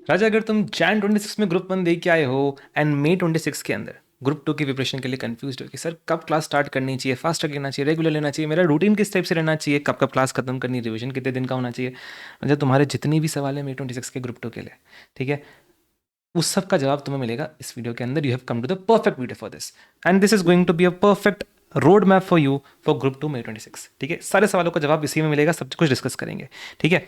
राजा, अगर तुम जैन 26 में ग्रुप 1 दे के आए हो एंड मई 26 के अंदर ग्रुप 2 की प्रिपरेशन के लिए कंफ्यूज हो कि सर कब क्लास स्टार्ट करनी चाहिए, फास्ट ट्रैक लेना चाहिए, रेगुलर लेना चाहिए, मेरा रूटीन किस टाइप से रहना चाहिए, कब कब क्लास खत्म करनी, रिवीजन कितने दिन का होना चाहिए। राजा, तुम्हारे जितने भी सवाल है मई 26 के ग्रुप 2 के लिए, ठीक है, उस सब का जवाब तुम्हें मिलेगा इस वीडियो के अंदर। You have come to the perfect video for this and this is going to be a perfect road map for you for group 2 May 26। ठीक है, सारे सवालों का जवाब इसी में मिलेगा, सब कुछ डिस्कस करेंगे। ठीक है,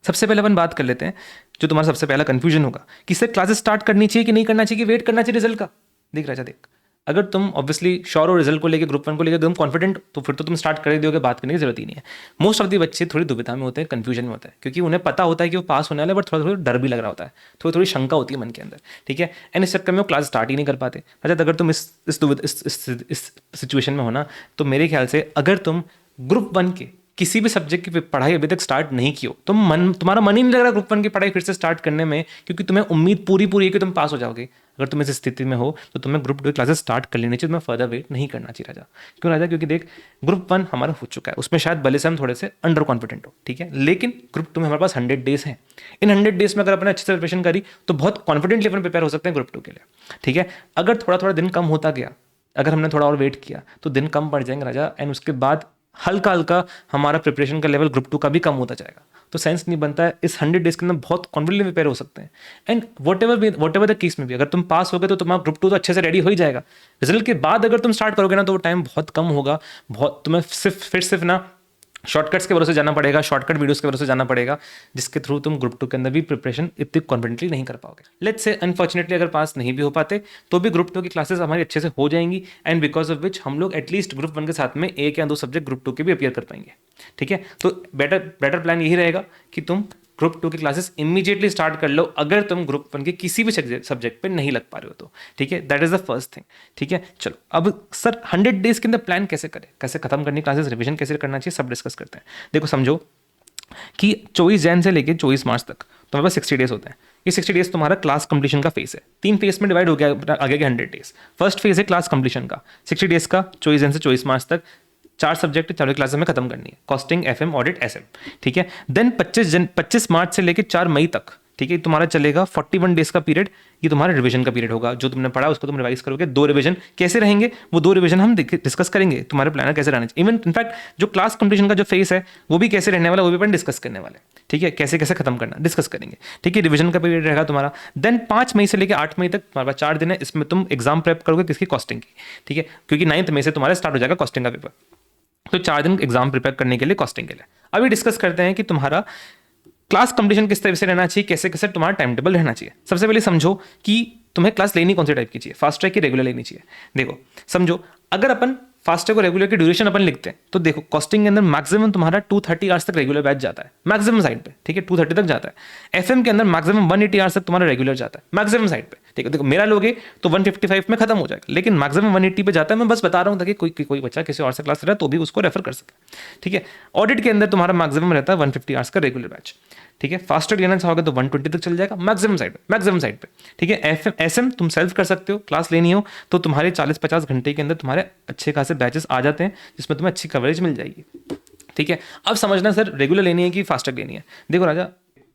सबसे पहले अपन बात कर लेते हैं जो तुम्हारा सबसे पहला कंफ्यूजन होगा कि सर क्लासेस स्टार्ट करनी चाहिए कि नहीं करना चाहिए, कि वेट करना चाहिए रिजल्ट का। देख राजा, देख, अगर तुम ऑब्वियसली श्योर हो रिजल्ट को लेकर, ग्रुप 1 को लेकर एकदम कॉन्फिडेंट, तो फिर तो तुम स्टार्ट कर ही दोगे, बात करने की जरूरत ही नहीं है। मोस्ट ऑफ द बच्चे थोड़ी दुविधा में होते हैं, कंफ्यूजन में होता है, क्योंकि उन्हें पता होता है कि वो पास होने वाला है, बट थोड़ा थोड़ा डर भी लग रहा होता है, थोड़ी थोड़ी शंका होती है मन के अंदर। ठीक है, एंड इस चक्कर में वो क्लास स्टार्ट ही नहीं कर पाते। अच्छा, अगर तुम इस सिचुएशन में हो ना, तो मेरे ख्याल से अगर तुम ग्रुप 1 के किसी भी सब्जेक्ट की पढ़ाई अभी तक स्टार्ट नहीं की हो, तुम्हारा मन ही नहीं लग रहा ग्रुप 1 की पढ़ाई फिर से स्टार्ट करने में, क्योंकि तुम्हें उम्मीद पूरी है कि तुम पास हो जाओगे, अगर तुम इस स्थिति में हो तो तुम्हें ग्रुप 2 की क्लासेस स्टार्ट कर लेनी चाहिए, तुम्हें फर्दर वेट नहीं करना चाहिए राजा। क्यों राजा? क्योंकि देख, ग्रुप 1 हमारा हो चुका है, उसमें शायद भले से हम थोड़े से अंडर कॉन्फिडेंट हो, ठीक है, लेकिन ग्रुप 2 में हमारे पास 100 डेज हैं। इन 100 डेज में अगर अपने अच्छे से प्रिपरेशन करी तो बहुत कॉन्फिडेंटली अपन प्रिपेयर हो सकते हैं ग्रुप 2 के लिए। ठीक है, अगर थोड़ा थोड़ा दिन कम होता गया, अगर हमने थोड़ा और वेट किया तो दिन कम पड़ जाएंगे राजा, एंड उसके बाद हल्का हल्का हमारा प्रिपरेशन का लेवल ग्रुप 2 का भी कम होता जाएगा, तो सेंस नहीं बनता है। इस 100 डेज के अंदर बहुत कॉन्फिडेंटली प्रिपेयर हो सकते हैं, and what ever the case में भी अगर तुम पास हो गए तो तुम्हारा ग्रुप 2 तो अच्छे से रेडी हो ही जाएगा। रिजल्ट के बाद अगर तुम स्टार्ट करोगे ना, तो वो टाइम बहुत कम होगा, बहुत तुम्हें सिर्फ ना शॉर्टकट्स के भरोसे जाना पड़ेगा, शॉर्टकट वीडियोस के भरोसे जाना पड़ेगा, जिसके थ्रू तुम ग्रुप 2 के अंदर भी प्रिपरेशन इतनी कॉन्फिडेंटली नहीं कर पाओगे। लेट्स से अनफॉर्चुनेटली अगर पास नहीं भी हो पाते तो भी ग्रुप 2 की क्लासेस हमारी अच्छे से हो जाएंगी, एंड बिकॉज ऑफ विच हम लोग एटलीस्ट ग्रुप 1 के साथ में एक या दो सब्जेक्ट ग्रुप 2 के भी अपियर कर पाएंगे। ठीक है, तो बेटर प्लान यही रहेगा कि तुम ग्रुप 2 की क्लासेस इमीडिएटली स्टार्ट कर लो, अगर तुम ग्रुप 1 के किसी भी सब्जेक्ट पे नहीं लग पा रहे हो तो। ठीक है, that is the first thing. ठीक है, चलो अब सर 100 डेज के अंदर प्लान कैसे करें, कैसे खत्म करनी क्लासेस, रिवीजन कैसे करना चाहिए, सब डिस्कस करते हैं। देखो, समझो कि 24 जैन से लेकर 24 मार्च तक तुम्हारे पास 60 डेज होते हैं। ये 60 डेज तुम्हारा क्लास कंप्लीशन का फेस है, 3 फेज में डिवाइड हो गया आगे के 100 डेज। फर्स्ट फेज है क्लास कंप्लीशन का, 60 डेज का, 24 जैन से 24 मार्च तक, 4 सब्जेक्ट 4 क्लासेस में खत्म करनी है, कॉस्टिंग, एफएम, ऑडिट, एसएम। ठीक है, देन 25 मार्च से लेकर 4 मई तक, ठीक है, तुम्हारा चलेगा 41 डेज का पीरियड। ये तुम्हारा रिवीजन का पीरियड होगा, जो तुमने पढ़ा उसको तुम रिवाइज करोगे। 2 रिवीजन कैसे रहेंगे, वो 2 रिवीजन हम डिस्कस करेंगे, तुम्हारे प्लानर कैसे रहना चाहिए। इवन इनफैक्ट जो क्लास कंप्लीशन का जो फेस है वो भी कैसे रहने वाला, वो भी अपन डिस्कस करने वाले। ठीक है, कैसे कैसे खत्म करना डिस्कस करेंगे। ठीक है, रिवीजन का पीरियड रहेगा तुम्हारा। देन 5 मई से लेकर 8 मई तक तुम्हारे पास 4 दिन है, इसमें तुम एग्जाम प्रेप करोगे किसकी, कॉस्टिंग की। ठीक है, क्योंकि 9 मई से तुम्हारा स्टार्ट हो जाएगा कॉस्टिंग का पेपर, तो 4 दिन एग्जाम प्रिपेयर करने के लिए, कॉस्टिंग के लिए। अभी डिस्कस करते हैं कि तुम्हारा क्लास कंप्लीशन किस तरह से रहना चाहिए, कैसे कैसे तुम्हारा टाइम टेबल रहना चाहिए। सबसे पहले समझो कि तुम्हें क्लास लेनी कौन सी टाइप की चाहिए, फास्ट ट्रैक की, रेगुलर लेनी चाहिए। देखो समझो, अगर अपन फास्ट ट्रैक और रेगुलर की ड्यूरेशन अपन लिखते हैं तो देखो, कॉस्टिंग के अंदर मैक्सिमम तुम्हारा 230 आवर्स तक रेगुलर बैच जाता है, मैक्सिमम साइड पे। ठीक है, 230 तक जाता है। एफएम के अंदर मैक्सिमम 180 आवर्स तक तुम्हारा रेगुलर जाता है, मैक्सिमम साइड पे। ठीक है, देखो मेरा लोगे तो 155 में खत्म हो जाएगा, लेकिन मैक्सिमम 180 पे जाता है। मैं बस बता रहा हूँ ताकि कोई बच्चा किसी और से क्लास ले रहा है तो भी उसको रेफर कर सके। ठीक है, ऑडिट के अंदर तुम्हारा मैक्सिमम रहता है 150 आवर्स का रेगुलर बैच। ठीक है, फास्ट ट्रैक लेना चाहोगे तो 120 तक चल जाएगा, मैक्सिमम साइड पे। ठीक है, एसएम तुम सेल्फ कर सकते हो, क्लास लेनी हो तो तुम्हारे 40-50 घंटे के अंदर तुम्हारे अच्छे खासे बैचेस आ जाते हैं, जिसमें तुम्हें अच्छी कवरेज मिल जाएगी। ठीक है, अब समझना सर रेगुलर लेनी है कि फास्ट ट्रैक लेनी है। देखो राजा,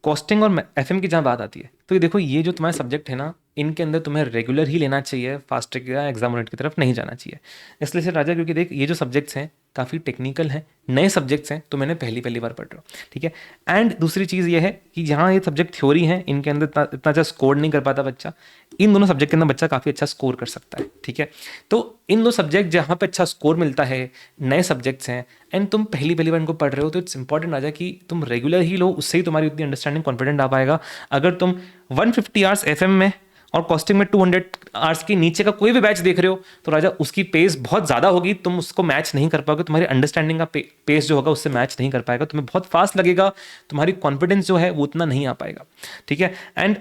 कॉस्टिंग और एफएम की जहाँ बात आती है तो ये देखो, ये जो तुम्हारे सब्जेक्ट है ना, इनके अंदर तुम्हें रेगुलर ही लेना चाहिए, फास्ट ट्रैक या एग्जाम ओरिएंटेड की तरफ नहीं जाना चाहिए। इसलिए सर राजा, क्योंकि देख ये जो सब्जेक्ट्स हैं काफ़ी टेक्निकल हैं, नए सब्जेक्ट्स हैं, तो मैंने पहली बार पढ़ रहा हूँ। ठीक है, एंड दूसरी चीज़ ये है कि जहाँ ये सब्जेक्ट थ्योरी हैं, इनके अंदर इतना अच्छा स्कोर नहीं कर पाता बच्चा, इन दोनों सब्जेक्ट के अंदर बच्चा काफ़ी अच्छा स्कोर कर सकता है। ठीक है, तो इन दो सब्जेक्ट जहाँ पे अच्छा स्कोर मिलता है, नए सब्जेक्ट्स हैं, एंड तुम पहली बार इनको पढ़ रहे हो, तो इट्स इंपॉर्टेंट राजा कि तुम रेगुलर ही लो, उससे ही तुम्हारी उतनी अंडरस्टैंडिंग कॉन्फिडेंट आ पाएगा। अगर तुम 150 आवर्स एफएम में और कॉस्टिंग में 200 आवर्स के नीचे का कोई भी बैच देख रहे हो तो राजा उसकी पेस बहुत ज़्यादा होगी, तुम उसको मैच नहीं कर पाओगे, तुम्हारी अंडरस्टैंडिंग का पेस जो होगा उससे मैच नहीं कर पाएगा, तुम्हें बहुत फास्ट लगेगा, तुम्हारी कॉन्फिडेंस जो है वो उतना नहीं आ पाएगा। ठीक है, एंड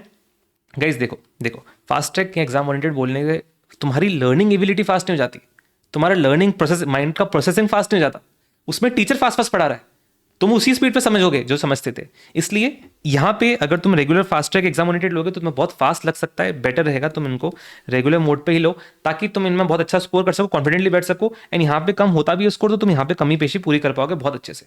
गाइज देखो फास्ट ट्रैक के एग्जाम ओरिएंटेड बोलने से तुम्हारी लर्निंग एबिलिटी फास्ट नहीं हो जाती, तुम्हारा लर्निंग प्रोसेस, माइंड का प्रोसेसिंग फास्ट नहीं हो जाता, उसमें टीचर फास्ट पढ़ा रहा है, तुम उसी स्पीड पे समझोगे जो समझते थे। इसलिए यहाँ पे अगर तुम regular fast track exam oriented लोगे तो तुम्हें बहुत फास्ट लग सकता है, बेटर रहेगा तुम इनको रेगुलर मोड पे ही लो, ताकि तुम इनमें बहुत अच्छा स्कोर कर सको, कॉन्फिडेंटली बैठ सको। एंड यहाँ पे कम होता भी है स्कोर तो तुम यहाँ पे कमी पेशी पूरी कर पाओगे बहुत अच्छे से,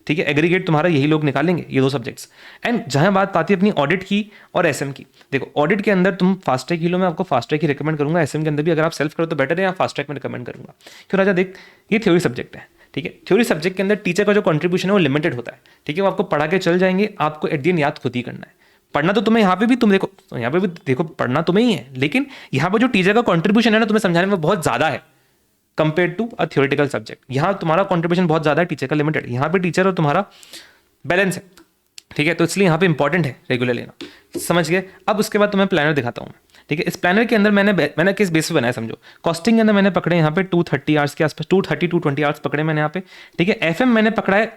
ठीक है। एग्रीगेट तुम्हारा यही लोग निकालेंगे, ये 2 सब्जेक्ट्स। एंड जहाँ बात आती है अपनी ऑडिट की और एसएम की, देखो ऑडिट के अंदर तुम फास्ट ट्रैक ही लो, मैं आपको फास्ट ट्रैक ही रिकमेंड करूंगा। एसएम के अंदर भी अगर आप सेल्फ करो तो बेटर है, या फास्ट ट्रैक में रिकमेंड करूंगा। क्यों राजा, देख ये थ्योरी सब्जेक्ट है, ठीक है। थ्योरी सब्जेक्ट के अंदर टीचर का जो कंट्रीब्यूशन है वो लिमिटेड होता है, ठीक है। वो आपको पढ़ा के चल जाएंगे, आपको एट द एंड याद खुद ही करना है। पढ़ना तो तुम्हें यहाँ पे भी, तुम देखो यहाँ पे भी देखो पढ़ना तुम्हें ही है, लेकिन यहाँ पर जो टीचर का कंट्रीब्यूशन है ना तुम्हें समझाने में बहुत ज्यादा है compare to a theoretical subject. यहाँ तुम्हारा कंट्रीब्यूशन बहुत ज्यादा है, टीचर का लिमिटेड। यहाँ पे टीचर और तुम्हारा बैलेंस है, ठीक है। तो इसलिए यहाँ पे इंपॉर्टेंट है रेगुलर लेना, समझ गए। अब उसके बाद तुम्हें प्लानर दिखाता हूँ, ठीक है। इस प्लानर के अंदर मैंने किस बेस पे बनाया समझो। कॉस्टिंग के अंदर मैंने पकड़े यहाँ पे 230 आवर्स के आसपास, 220 आवर्स पकड़े मैंने यहाँ पे, ठीक है। एफएम मैंने पकड़ा है,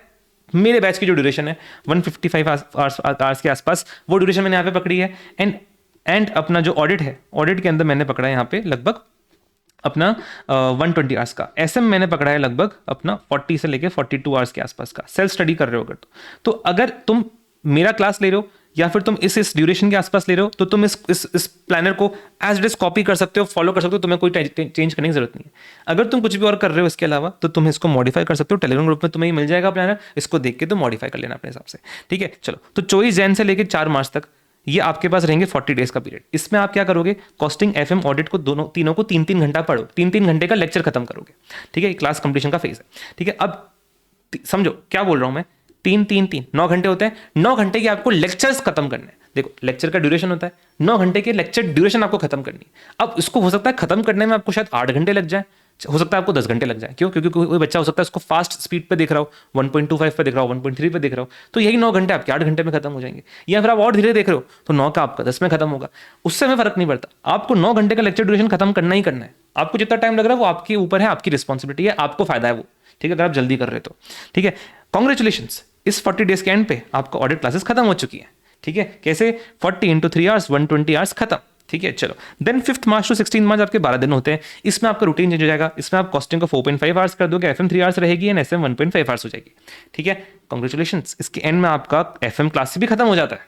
मेरे बैच की जो ड्यूरेशन है 155 आवर्स के आसपास, वो ड्यूरेशन मैंने यहाँ पे पकड़ी है। एंड अपना जो ऑडिट है, ऑडिट के अंदर मैंने पकड़ा है यहाँ पे लगभग अपना 120 आवर्स का। एसएम मैंने पकड़ा है लगभग अपना 40 से लेके 42 आवर्स के आसपास का। सेल्फ स्टडी कर रहे हो अगर तो अगर तुम मेरा क्लास ले रहे हो या फिर तुम इस ड्यूरेशन के आसपास ले रहे हो तो तुम इस प्लानर को एज इट इज कॉपी कर सकते हो, फॉलो कर सकते हो, तुम्हें कोई चेंज करने की जरूरत नहीं है। अगर तुम कुछ भी और कर रहे हो इसके अलावा तो तुम इसको मॉडिफाई कर सकते हो। टेलीग्राम ग्रुप में तुम्हें मिल जाएगा प्लानर, इसको देख के तुम मॉडिफाई कर लेना अपने हिसाब से, ठीक है। चलो, तो 24 जैन से लेकर 4 मार्च तक ये आपके पास रहेंगे 40 डेज का पीरियड। इसमें आप क्या करोगे, कॉस्टिंग, एफएम, ऑडिट को तीनों को 3-3 घंटा पढ़ो, 3-3 घंटे का लेक्चर खत्म करोगे, ठीक है। क्लास कंप्लीशन का फेज है, ठीक है। अब समझो क्या बोल रहा हूं मैं, 3-3-3 9 घंटे होते हैं। 9 घंटे के आपको लेक्चर्स खत्म करने हैं। देखो लेक्चर का ड्यूरेशन होता है 9 घंटे के, लेक्चर ड्यूरेशन आपको खत्म करनी है। अब इसको हो सकता है खत्म करने में आपको शायद 8 घंटे लग जाए, हो सकता है आपको 10 घंटे लग जाए। क्यों? क्योंकि कोई बच्चा हो सकता है उसको फास्ट स्पीड पे देख रहा हो, 1.25 पे देख रहा हो, 1.3 पे देख रहा हो, तो यही 9 घंटे आपके 8 घंटे में खत्म हो जाएंगे। या फिर आप और धीरे देख रहे हो तो 9 का आपका 10 में खत्म होगा, उससे हमें फर्क नहीं पड़ता। आपको 9 घंटे का लेक्चर ड्यूरेशन खत्म करना ही करना है। आपको जितना टाइम लग रहा है वो आपके ऊपर है, आपकी रिस्पॉन्सिबिलिटी है, आपको फायदा है वो, ठीक है, अगर आप जल्दी कर रहे हो तो, ठीक है। कॉन्ग्रेचुलेशन, इस 40 डेज के एंड पे आपको ऑडिट क्लासेस खत्म हो चुकी है, ठीक है। कैसे? 40 × 3 आवर्स 120 आवर्स खत्म, ठीक है। चलो, देन 5 मार्च टू 16 मार्च आपके 12 दिन होते हैं। इसमें आपका रूटीन चेंज हो जाएगा। इसमें आप कॉस्टिंग को 4.5 आवर्स कर दोगे, एफएम 3 आवर्स रहेगी एंड एसएम 1.5 आवर्स हो जाएगी, ठीक है। कॉन्ग्रेचुलेशन, इसके एंड में आपका एफएम क्लास भी खत्म हो जाता है,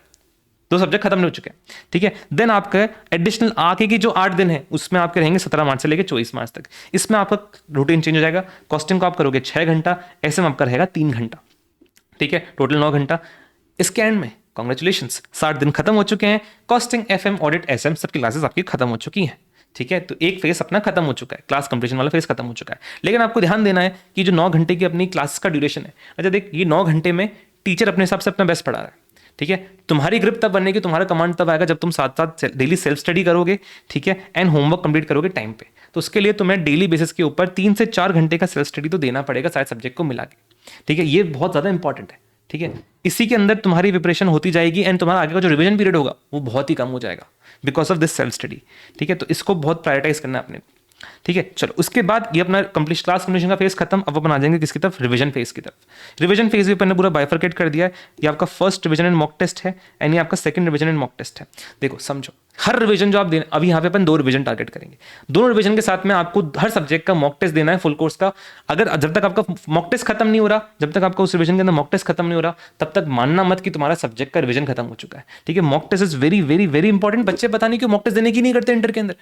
2 सब्जेक्ट खत्म नहीं हो चुके हैं, ठीक है। देन आपका एडिशनल आगे की जो 8 दिन है उसमें आपके रहेंगे 17 मार्च से लेकर 24 मार्च तक। इसमें आपका रूटीन चेंज हो जाएगा। कॉस्टिंग को आप करोगे 6 घंटा, एसएम आपका रहेगा 3 घंटा, ठीक है, टोटल 9 घंटा। इसके एंड में कॉन्ग्रेचुलेशंस, 60 दिन खत्म हो चुके हैं। कॉस्टिंग, एफएम, ऑडिट, एसएम सबकी क्लासेस आपकी खत्म हो चुकी हैं, ठीक है। तो एक फेज अपना खत्म हो चुका है, क्लास कंप्लीशन वाला फेज खत्म हो चुका है। लेकिन आपको ध्यान देना है कि जो 9 घंटे की अपनी क्लास का ड्यूरेशन है, अच्छा देख, ये 9 घंटे में टीचर अपने हिसाब से अपना बेस्ट पढ़ा रहा है, ठीक है। तुम्हारी ग्रिप तब बनेगी, तुम्हारा कमांड तब आएगा जब तुम साथ साथ डेली सेल्फ स्टडी करोगे, ठीक है, एंड होमवर्क कंप्लीट करोगे टाइम पे। तो उसके लिए तुम्हें डेली बेसिस के ऊपर 3 से 4 घंटे का सेल्फ स्टडी तो देना पड़ेगा सारे सब्जेक्ट को मिला के, ठीक है। ये बहुत ज्यादा इंपॉर्टेंट है, ठीक है। इसी के अंदर तुम्हारी प्रिपरेशन होती जाएगी एंड तुम्हारा आगे का जो रिवीजन पीरियड होगा वो बहुत ही कम हो जाएगा because of this self study, ठीक है। तो इसको बहुत प्रायोरिटाइज करना है अपने को, ठीक है। चलो, उसके बाद ये अपना कंप्लीट क्लास कंप्लीशन का फेज खत्म। अब अपन आ जाएंगे किसकी तरफ, रिवीजन फेज की तरफ। रिवीजन फेज भी अपन ने पूरा बाइफरकेट कर दिया है। ये आपका first revision and mock test है एंड ये आपका second revision and mock test है। देखो समझो, हर रिवीजन जो आप देना, अभी यहाँ पे अपन 2 रिवीजन टारगेट करेंगे। दोनों रिवीजन के साथ में आपको हर सब्जेक्ट का मॉक टेस्ट देना है फुल कोर्स का। अगर जब तक आपका मॉक टेस्ट खत्म नहीं हो रहा, जब तक आपका उस रिवीजन के अंदर मॉक टेस्ट खत्म नहीं हो रहा, तब तक मानना मत कि तुम्हारा सब्जेक्ट का रिवीजन खत्म हो चुका है, ठीक है। Mock test is very very very important. बच्चे पता नहीं क्यों मॉक टेस्ट देने की नहीं करते इंटर के अंदर,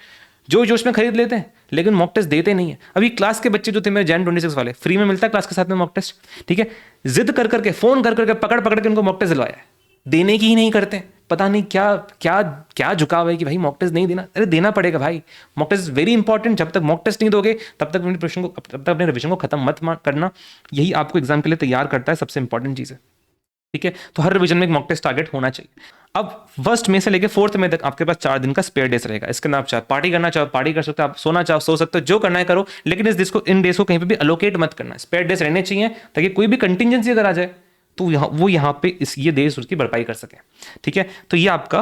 जो जोश में खरीद लेते हैं लेकिन मॉक टेस्ट देते नहीं है। अभी क्लास के बच्चे जो थे मेरे जैन 26 वाले, फ्री में मिलता है क्लास के साथ में मॉक टेस्ट, ठीक है। जिद कर करके, फोन कर करके, पकड़ पकड़ के उनको मॉक टेस्ट दिलवाया है, देने की ही नहीं करते। पता नहीं क्या क्या क्या झुकाव है कि भाई मॉक टेस्ट नहीं देना। अरे देना पड़ेगा भाई, मॉक टेस्ट वेरी इंपॉर्टेंट। जब तक मॉक टेस्ट नहीं दोगे तब तक अपने रिविजन को खत्म मत करना। यही आपको एग्जाम के लिए तैयार करता है, सबसे इंपॉर्टेंट चीज है, ठीक है। तो हर रिवीजन में एक मॉक टेस्ट टारगेट होना चाहिए। अब 1 मई से लेकर 4 मई तक आपके पास 4 दिन का स्पेयर डेज रहेगा। इसके अंदर आप चाहे पार्टी करना चाहो पार्टी कर सकते हो, आप सोना चाहो सो सकते हो, जो करना है करो, लेकिन इन डेज को कहीं पे भी अलोकेट मत करना। स्पेयर डेज रहने चाहिए ताकि कोई भी कंटिजेंसी अगर आ जाए तो वो यहाँ पे ये डेज उसकी भरपाई कर सके, ठीक है। तो ये आपका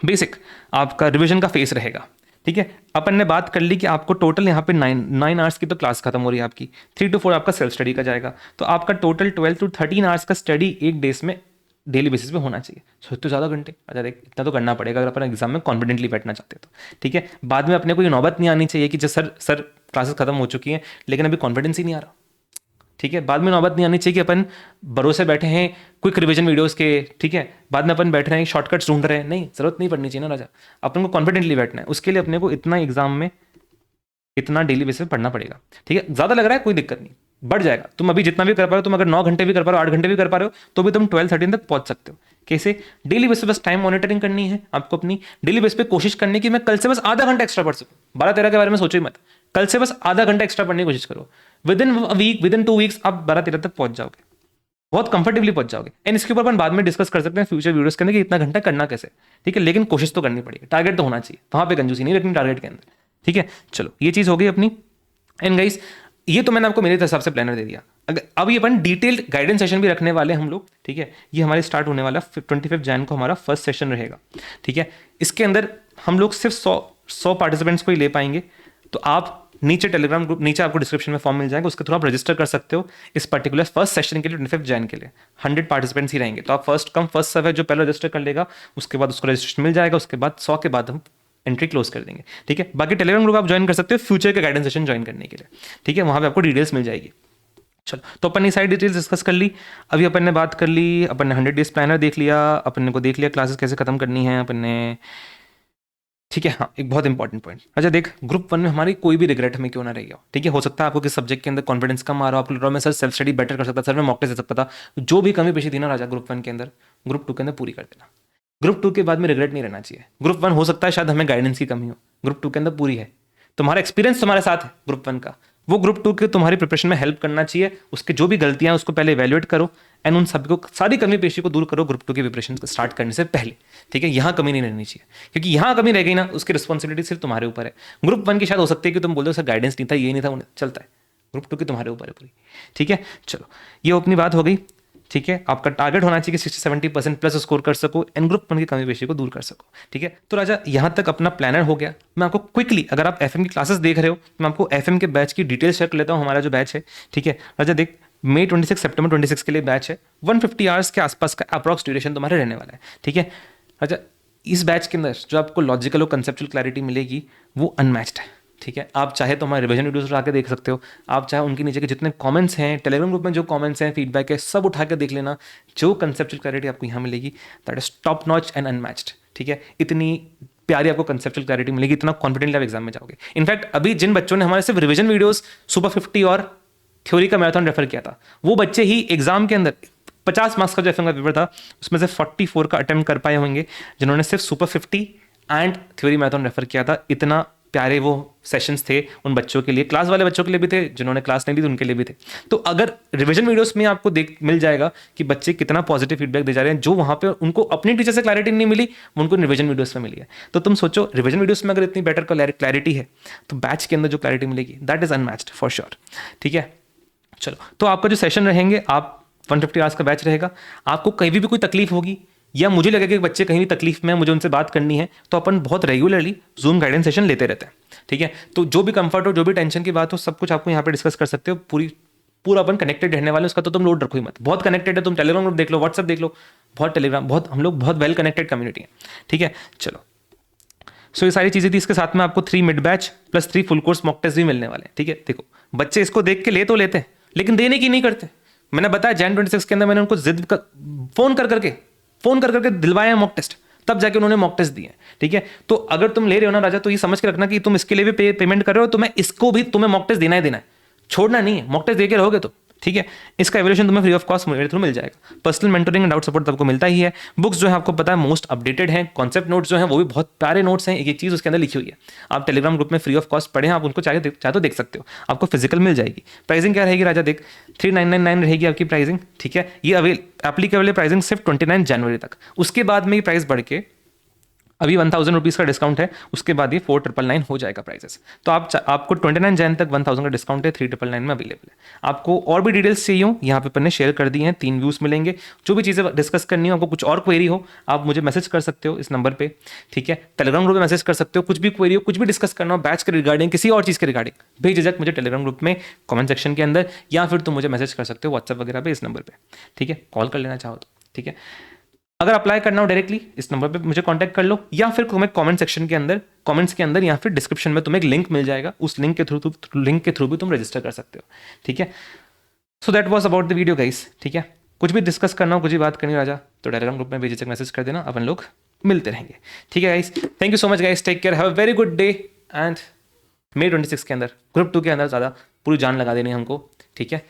बेसिक आपका रिवीजन का फेस रहेगा, ठीक है। अपन ने बात कर ली कि आपको टोटल यहाँ पे 9 आवर्स की तो क्लास खत्म हो रही है आपकी, 3 to 4 आपका सेल्फ स्टडी का जाएगा। तो आपका टोटल 12 to 13 आवर्स का स्टडी एक डेज में डेली बेसिस पे होना चाहिए। तो ज़्यादा घंटे, अच्छा देख, इतना तो करना पड़ेगा अगर अपन एग्जाम में कॉन्फिडेंटली बैठना चाहते हैं तो, ठीक है। बाद में अपने को ये नौबत नहीं आनी चाहिए कि जो सर क्लासेस खत्म हो चुकी हैं लेकिन अभी कॉन्फिडेंस ही नहीं आ रहा, ठीक है। बाद में नौबत नहीं आनी चाहिए कि अपन भरोसे बैठे हैं क्विक रिवीजन वीडियोस के, ठीक है, बाद में अपन बैठ रहे हैं शॉर्टकट्स ढूंढ रहे हैं, नहीं, जरूरत नहीं पड़नी चाहिए ना राजा। अपन को कॉन्फिडेंटली बैठना है, उसके लिए अपने को इतना एग्जाम में इतना डेली बेसिस पे पढ़ना पड़ेगा, ठीक है। ज़्यादा लग रहा है कोई दिक्कत नहीं, बढ़ जाएगा। तुम अभी जितना भी कर पा रहे हो, तुम अगर 9 घंटे भी कर पा रहे हो, 8 घंटे भी कर पा रहे हो, तो भी तुम 12-13 तक पहुंच सकते हो। कैसे? डेली बेसिस पे बस टाइम मॉनिटरिंग करनी है आपको अपनी, डेली बेसिस पे कोशिश करनी कि मैं कल से बस आधा घंटा एक्स्ट्रा पढ़ सकूँ। 12-13 के बारे में सोचो ही मत, कल से बस आधा घंटा एक्स्ट्रा पढ़ने की कोशिश करो। Within week, within 2 weeks आप 12-13 तक पहुंच जाओगे, बहुत कंफर्टेबली पहुंच जाओगे। एंड इसके ऊपर अपन बाद में डिस्कस कर सकते हैं फ्यूचर वीडियोस के अंदर कि इतना घंटा करना कैसे, ठीक है। लेकिन कोशिश तो करनी पड़ेगी, टारगेट तो होना चाहिए, वहां पे कंजूसी नहीं रखनी टारगेट के अंदर, ठीक है। चलो ये चीज़ हो गई अपनी। एंड गाइस, ये तो मैंने आपको मेरे हिसाब से प्लानर दे दिया। अगर अब ये अपन डिटेल्ड गाइडेंस सेशन भी रखने वाले हम लोग, ठीक है। ये हमारे स्टार्ट होने वाला 25 जैन को हमारा फर्स्ट सेशन रहेगा, ठीक है। इसके अंदर हम लोग सिर्फ 100 पार्टिसिपेंट्स को ही ले पाएंगे। तो आप नीचे टेलीग्राम ग्रुप, नीचे आपको डिस्क्रिप्शन में फॉर्म मिल जाएगा, उसके थ्रू आप रजिस्टर कर सकते हो इस पर्टिकुलर फर्स्ट सेशन के लिए 25 जैन के लिए। 100 पार्टिसिपेंट्स ही रहेंगे, तो आप फर्स्ट कम फर्स्ट सर्व है, जो पहले रजिस्टर कर लेगा उसके बाद उसको रजिस्ट्रेशन मिल जाएगा, उसके बाद 100 के बाद हम एंट्री क्लोज कर देंगे, ठीक है। बाकी टेलीग्राम ग्रुप आप ज्वाइन कर सकते हो फ्यूचर के गाइडेंस सेशन ज्वाइन करने के लिए, ठीक है। वहाँ पे आपको डिटेल्स मिल जाएगी। चलो, तो अपन ने सारी डिटेल्स डिस्कस कर ली। अभी अपन ने बात कर ली, अपन ने 100 डेज प्लानर देख लिया, अपन को देख लिया क्लासेस कैसे खत्म करनी है अपन ने, ठीक है। हाँ, एक बहुत इंपॉर्टेंट पॉइंट, अच्छा देख, ग्रुप 1 में हमारी कोई भी रिग्रेट हमें क्यों ना रही हो, ठीक है। हो सकता है आपको किस सब्जेक्ट के अंदर कॉन्फिडेंस कम आ रहा हो, आपको लग रहा है मैं सर सेल्फ स्टडी बेटर कर सकता, सर मैं मॉक टेस्ट दे सकता था, जो भी कमी पेशी थी ना राजा ग्रुप 1 के अंदर, ग्रुप 2 के अंदर पूरी कर देना। ग्रुप 2 के बाद में रिग्रेट नहीं रहना चाहिए। ग्रुप 1 हो सकता है शायद हमें गाइडेंस की कमी हो, ग्रुप 2 के अंदर पूरी है, तुम्हारा एक्सपीरियंस तुम्हारे साथ है ग्रुप 1 का, वो ग्रुप 2 के तुम्हारी प्रिपरेशन में हेल्प करना चाहिए। उसके जो भी गलतियां हैं उसको पहले इवैल्यूएट करो एंड उन सभी को, सारी कमी पेशी को दूर करो ग्रुप 2 की प्रिपरेशन स्टार्ट करने से पहले, ठीक है। यहाँ कमी नहीं रहनी चाहिए, क्योंकि यहाँ कमी रह गई ना, उसकी रिस्पॉन्सिबिलिटी सिर्फ तुम्हारे ऊपर है। ग्रुप 1 की शायद हो सकती है कि तुम बोल दो सर गाइडेंस नहीं था, ये नहीं था, उन्हें चलता है। ग्रुप 2 की तुम्हारे ऊपर है पूरी, ठीक है। चलो, ये अपनी बात हो गई, ठीक है। आपका टारगेट होना चाहिए कि 60-70% प्लस स्कोर कर सको एंड ग्रुप 1 की कमी पेशी को दूर कर सको, ठीक है। तो राजा यहाँ तक अपना प्लानर हो गया। मैं आपको क्विकली, अगर आप एफएम की क्लासेस देख रहे हो, मैं आपको एफएम के बैच की डिटेल्स शेयर कर लेता हूँ। हमारा जो बैच है, ठीक है राजा, देख, मई 26 सितंबर 26 के लिए बैच है। 150 आवर्स के आसपास का अप्रॉक्स ड्यूरेशन तुम्हारे रहने वाला है, ठीक है राजा। इस बैच के अंदर जो आपको लॉजिकल और कंसेप्चुअल क्लैरिटी मिलेगी वो अनमैच्ड है, ठीक है। आप चाहे तो हमारे रिवीजन वीडियोस उठा के देख सकते हो, आप चाहे उनके नीचे के जितने कमेंट्स हैं, टेलीग्राम ग्रुप में जो कमेंट्स हैं, फीडबैक है, सब उठा के देख लेना। जो कंसेप्चुअल क्लैरिटी आपको यहाँ मिलेगी that is top notch and unmatched, ठीक है। इतनी प्यारी आपको कंसेप्चुअल क्लैरिटी मिलेगी, इतना कॉन्फिडेंटली आप एग्जाम में जाओगे। इनफैक्ट अभी जिन बच्चों ने हमारे सिर्फ रिवीजन वीडियोस सुपर 50 और थ्योरी का मैराथन रेफर किया था, वो बच्चे ही एग्जाम के अंदर 50 मार्क्स का जो एफएम का पेपर था उसमें से 44 का अटेम्प्ट कर पाए होंगे, जिन्होंने सिर्फ super 50 and theory marathon refer किया था। इतना प्यारे वो सेशंस थे उन बच्चों के लिए, क्लास वाले बच्चों के लिए भी थे, जिन्होंने क्लास नहीं दी उनके लिए भी थे। तो अगर रिवीजन वीडियोस में आपको देख मिल जाएगा कि बच्चे कितना पॉजिटिव फीडबैक दे जा रहे हैं, जो वहाँ पे उनको अपनी टीचर से क्लैरिटी नहीं मिली, उनको रिवीजन वीडियोस में मिली है। तो तुम सोचो, रिवीजन वीडियोस में अगर इतनी बेटर क्लैरिटी है, तो बैच के अंदर जो क्लैरिटी मिलेगी that is unmatched for sure, ठीक है। चलो, तो आपका जो सेशन रहेंगे, आप 150 आवर्स का बैच रहेगा। आपको कहीं भी कोई तकलीफ होगी या मुझे लगे कि बच्चे कहीं भी तकलीफ में मुझे उनसे बात करनी है, तो अपन बहुत रेगुलरली जूम गाइडेंस सेशन लेते रहते हैं, ठीक है। तो जो भी कंफर्ट हो, जो भी टेंशन की बात हो, सब कुछ आपको यहाँ पे डिस्कस कर सकते हो। पूरा अपन कनेक्टेड रहने वाले, उसका तो तुम लोड रखो ही मत। बहुत कनेक्टेड है, तुम टेलीग्राम ग्रुप देख लो, व्हाट्सएप देख लो, बहुत टेलीग्राम, बहुत हम लोग बहुत वेल कनेक्टेड कम्युनिटी है, ठीक है। चलो, सो ये सारी चीज़ें थी। इसके साथ में आपको 3 mid batch plus 3 full course mock test भी मिलने वाले हैं, ठीक है। देखो, बच्चे इसको देख के ले तो लेते हैं, लेकिन देने की नहीं करते। मैंने बताया जैन 26 के अंदर मैंने उनको जिद कर, फोन कर करके दिलवाया मॉक टेस्ट, तब जाके उन्होंने मॉक टेस्ट दिए, ठीक है। तो अगर तुम ले रहे हो ना राजा, तो ये समझ के रखना कि तुम इसके लिए भी पेमेंट कर रहे हो, तो मैं इसको भी तुम्हें मॉक टेस्ट देना है, छोड़ना नहीं है। मॉक टेस्ट देके रहोगे तो, ठीक है। इसका एवोल्यूशन तुम्हें फ्री ऑफ कॉस्ट मेरे थ्रू मिल जाएगा। Personal mentoring and doubt support आपको मिलता ही है। बुक्स जो है आपको पता है मोस्ट अपडेटेड हैं। कॉन्सेप्ट नोट्स जो हैं वो भी बहुत प्यारे नोट्स हैं, एक एक चीज़ उसके अंदर लिखी हुई है। आप टेलीग्राम ग्रुप में फ्री ऑफ कॉस्ट पढ़ें, आप उनको चाहे तो देख सकते हो। आपको फिजिकल मिल जाएगी। प्राइसिंग क्या रहेगी राजा, देख 3999 रहेगी आपकी प्राइसिंग, ठीक है। ये एप्लीकेबल प्राइसिंग सिर्फ 29 जनवरी तक, उसके बाद में ये प्राइस बढ़ के अभी 1000 रुपीज़ का डिस्काउंट है, उसके बाद ये 4999 हो जाएगा प्राइसेस। तो आपको 29 जैन तक 1000 का डिस्काउंट है, 3999 में अवेलेबल है। आपको और भी डिटेल्स चाहिए हो, यहाँ पे अपन ने शेयर कर दी हैं, 3 व्यूज़ मिलेंगे। जो भी चीज़ें डिस्कस करनी हो, आपको कुछ और क्वेरी हो, आप मुझे मैसेज कर सकते हो इस नंबर पे, ठीक है। टेलीग्राम ग्रुप में मैसेज कर सकते हो, कुछ भी क्वेरी हो, कुछ भी डिस्कस करना हो बैच के रिगार्डिंग, किसी और चीज़ के रिगार्डिंग, बेझिझक मुझे टेलीग्राम ग्रुप में कमेंट सेक्शन के अंदर, या फिर तुम मुझे मैसेज कर सकते हो व्हाट्सएप वगैरह पे इस नंबर पर, ठीक है। कॉल कर लेना चाहो तो, ठीक है। अगर अप्लाई करना हो डायरेक्टली इस नंबर पे मुझे कांटेक्ट कर लो, या फिर तुम्हें कमेंट सेक्शन के अंदर, कमेंट्स के अंदर या फिर डिस्क्रिप्शन में तुम्हें एक लिंक मिल जाएगा, उस लिंक के थ्रू भी तुम रजिस्टर कर सकते हो, ठीक है। So that was about the video guys, ठीक है। कुछ भी डिस्कस करना हो, कुछ भी बात करनी हो राजा, तो टेलीग्राम ग्रुप में बेझिझक मैसेज कर देना, अपन लोग मिलते रहेंगे, ठीक है guys. Thank you so much guys, take care, have a very good day. And May 26 के अंदर ग्रुप 2 के अंदर ज़्यादा पूरी जान लगा देनी है हमको, ठीक है।